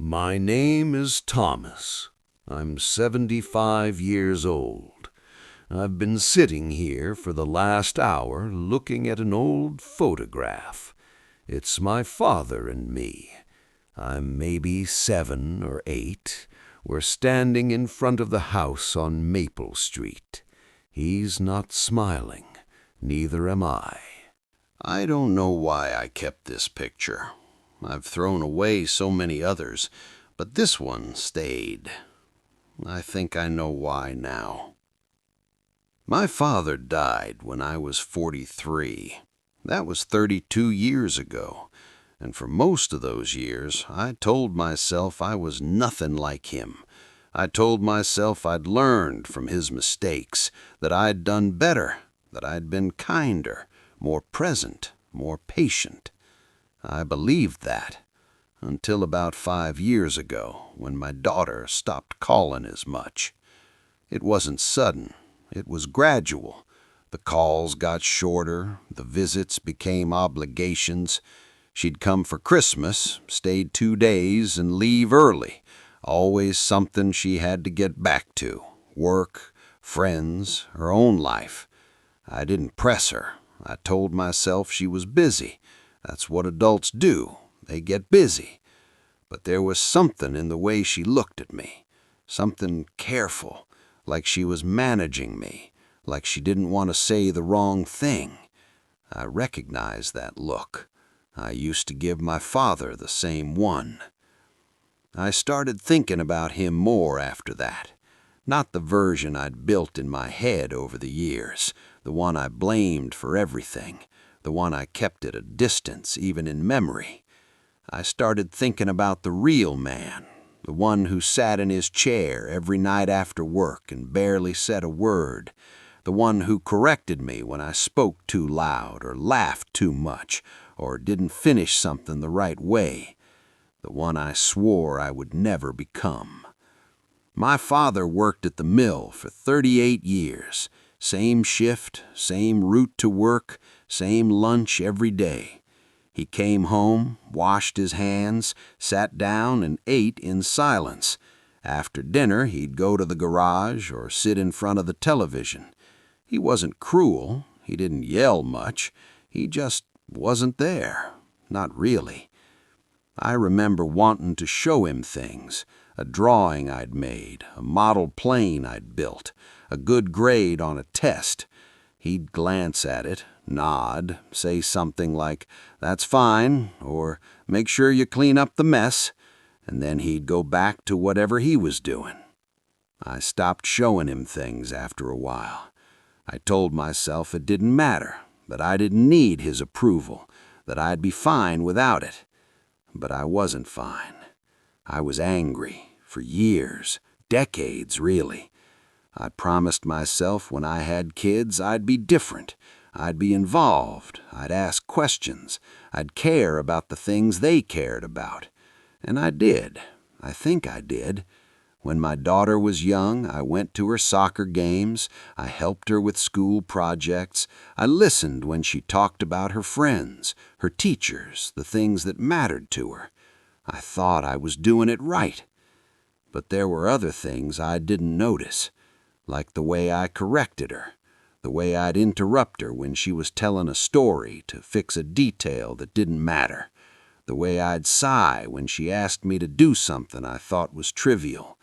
My name is Thomas. I'm 75 years old. I've been sitting here for the last hour looking at an old photograph. It's my father and me. I'm maybe 7 or 8. We're standing in front of the house on Maple Street. He's not smiling. Neither am I. I don't know why I kept this picture. I've thrown away so many others, but this one stayed. I think I know why now. My father died when I was 43. That was 32 years ago, and for most of those years, I told myself I was nothing like him. I told myself I'd learned from his mistakes, that I'd done better, that I'd been kinder, more present, more patient. I believed that, until about 5 years ago, when my daughter stopped calling as much. It wasn't sudden. It was gradual. The calls got shorter, the visits became obligations. She'd come for Christmas, stayed 2 days, and leave early. Always something she had to get back to. Work, friends, her own life. I didn't press her. I told myself she was busy. That's what adults do. They get busy. But there was something in the way she looked at me. Something careful, like she was managing me, like she didn't want to say the wrong thing. I recognized that look. I used to give my father the same one. I started thinking about him more after that. Not the version I'd built in my head over the years, the one I blamed for everything, the one I kept at a distance, even in memory. I started thinking about the real man, the one who sat in his chair every night after work and barely said a word, the one who corrected me when I spoke too loud or laughed too much or didn't finish something the right way, the one I swore I would never become. My father worked at the mill for 38 years. Same shift, same route to work, same lunch every day. He came home, washed his hands, sat down and ate in silence. After dinner, he'd go to the garage or sit in front of the television. He wasn't cruel. He didn't yell much. He just wasn't there. Not really. I remember wanting to show him things. A drawing I'd made, a model plane I'd built, a good grade on a test. He'd glance at it, nod, say something like, "That's fine," or "Make sure you clean up the mess," and then he'd go back to whatever he was doing. I stopped showing him things after a while. I told myself it didn't matter, that I didn't need his approval, that I'd be fine without it. But I wasn't fine. I was angry, for years, decades really. I promised myself when I had kids I'd be different. I'd be involved. I'd ask questions. I'd care about the things they cared about. And I did. I think I did. When my daughter was young, I went to her soccer games. I helped her with school projects. I listened when she talked about her friends, her teachers, the things that mattered to her. I thought I was doing it right. But there were other things I didn't notice, like the way I corrected her, the way I'd interrupt her when she was telling a story to fix a detail that didn't matter, the way I'd sigh when she asked me to do something I thought was trivial,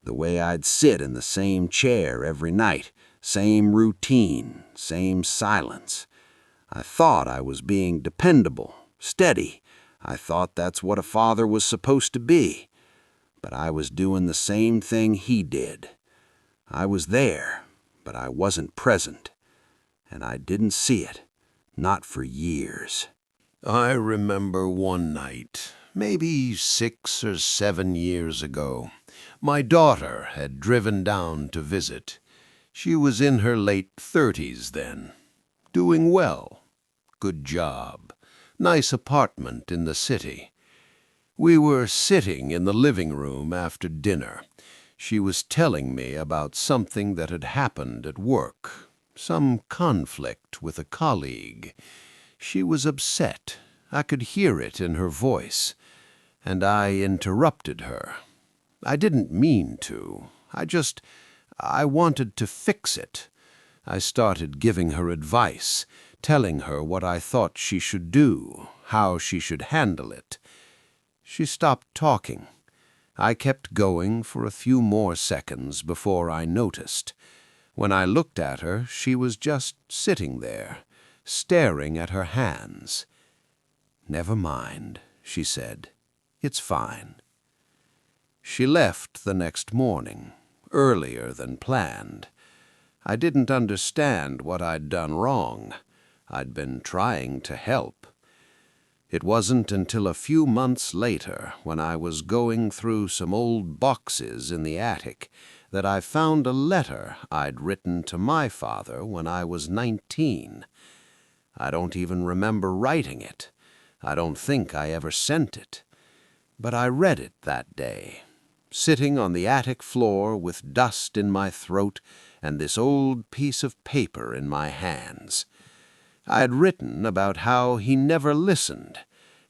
the way I'd sit in the same chair every night, same routine, same silence. I thought I was being dependable, steady. I thought that's what a father was supposed to be. But I was doing the same thing he did. I was there, but I wasn't present. And I didn't see it, not for years. I remember one night, maybe 6 or 7 years ago, my daughter had driven down to visit. She was in her late 30s then. Doing well. Good job. Nice apartment in the city. We were sitting in the living room after dinner. She was telling me about something that had happened at work, some conflict with a colleague. She was upset. I could hear it in her voice. and I interrupted her. I didn't mean to. I wanted to fix it. I started giving her advice, telling her what I thought she should do, how she should handle it. She stopped talking. I kept going for a few more seconds before I noticed. When I looked at her, she was just sitting there, staring at her hands. "Never mind," she said. "It's fine." She left the next morning, earlier than planned. I didn't understand what I'd done wrong. I'd been trying to help. It wasn't until a few months later, when I was going through some old boxes in the attic, that I found a letter I'd written to my father when I was 19. I don't even remember writing it. I don't think I ever sent it. But I read it that day, sitting on the attic floor with dust in my throat and this old piece of paper in my hands. I had written about how he never listened,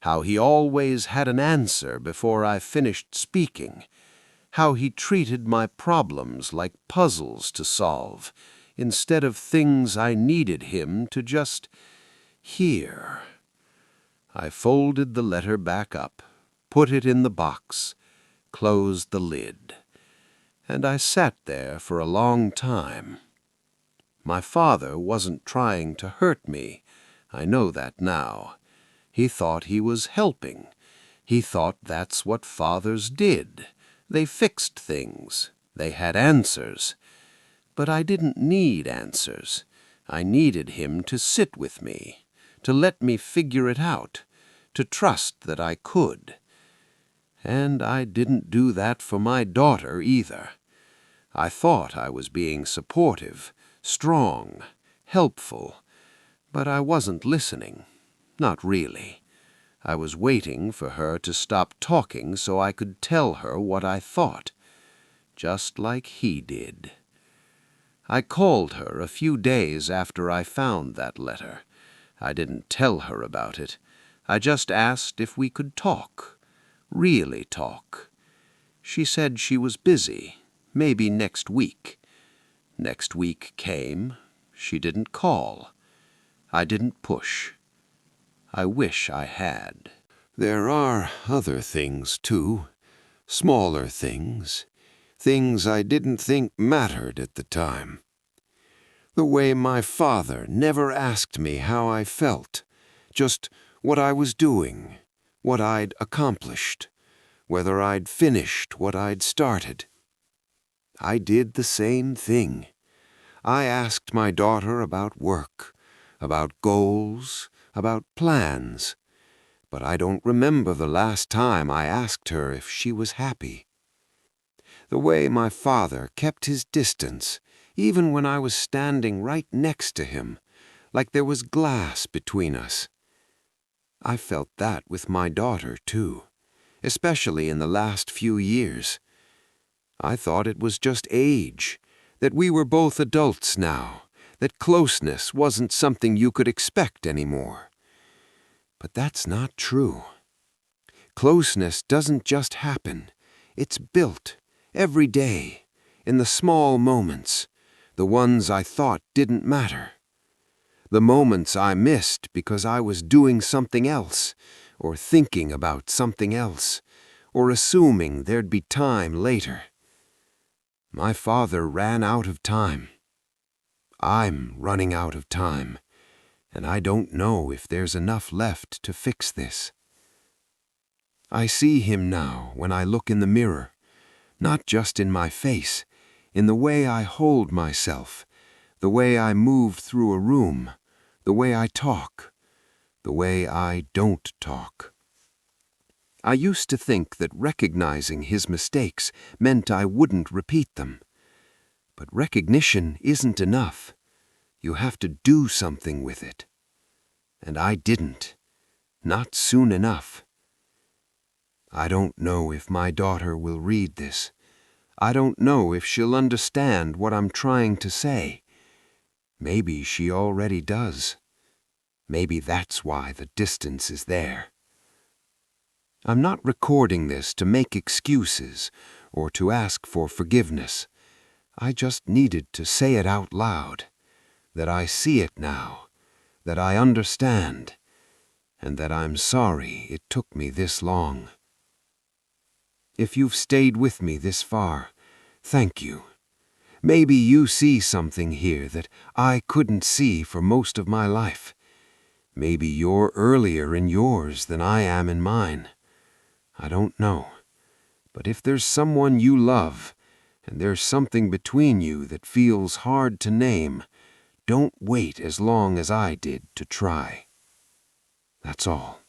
how he always had an answer before I finished speaking, how he treated my problems like puzzles to solve, instead of things I needed him to just hear. I folded the letter back up, put it in the box, closed the lid, and I sat there for a long time. My father wasn't trying to hurt me. I know that now. He thought he was helping. He thought that's what fathers did. They fixed things. They had answers. But I didn't need answers. I needed him to sit with me, to let me figure it out, to trust that I could. And I didn't do that for my daughter either. I thought I was being supportive, strong, helpful, but I wasn't listening. Not really. I was waiting for her to stop talking so I could tell her what I thought, just like he did. I called her a few days after I found that letter. I didn't tell her about it. I just asked if we could talk, really talk. She said she was busy, maybe next week. Next week came. She didn't call. I didn't push. I wish I had. There are other things, too. Smaller things. Things I didn't think mattered at the time. The way my father never asked me how I felt, just what I was doing, what I'd accomplished, whether I'd finished what I'd started. I did the same thing. I asked my daughter about work, about goals, about plans, but I don't remember the last time I asked her if she was happy. The way my father kept his distance, even when I was standing right next to him, like there was glass between us. I felt that with my daughter, too, especially in the last few years. I thought it was just age, that we were both adults now, that closeness wasn't something you could expect anymore. But that's not true. Closeness doesn't just happen. It's built, every day, in the small moments, the ones I thought didn't matter. The moments I missed because I was doing something else, or thinking about something else, or assuming there'd be time later. My father ran out of time. I'm running out of time, and I don't know if there's enough left to fix this. I see him now when I look in the mirror, not just in my face, in the way I hold myself, the way I move through a room, the way I talk, the way I don't talk. I used to think that recognizing his mistakes meant I wouldn't repeat them. But recognition isn't enough. You have to do something with it. And I didn't. Not soon enough. I don't know if my daughter will read this. I don't know if she'll understand what I'm trying to say. Maybe she already does. Maybe that's why the distance is there. I'm not recording this to make excuses or to ask for forgiveness. I just needed to say it out loud, that I see it now, that I understand, and that I'm sorry it took me this long. If you've stayed with me this far, thank you. Maybe you see something here that I couldn't see for most of my life. Maybe you're earlier in yours than I am in mine. I don't know. But if there's someone you love, and there's something between you that feels hard to name, don't wait as long as I did to try. That's all.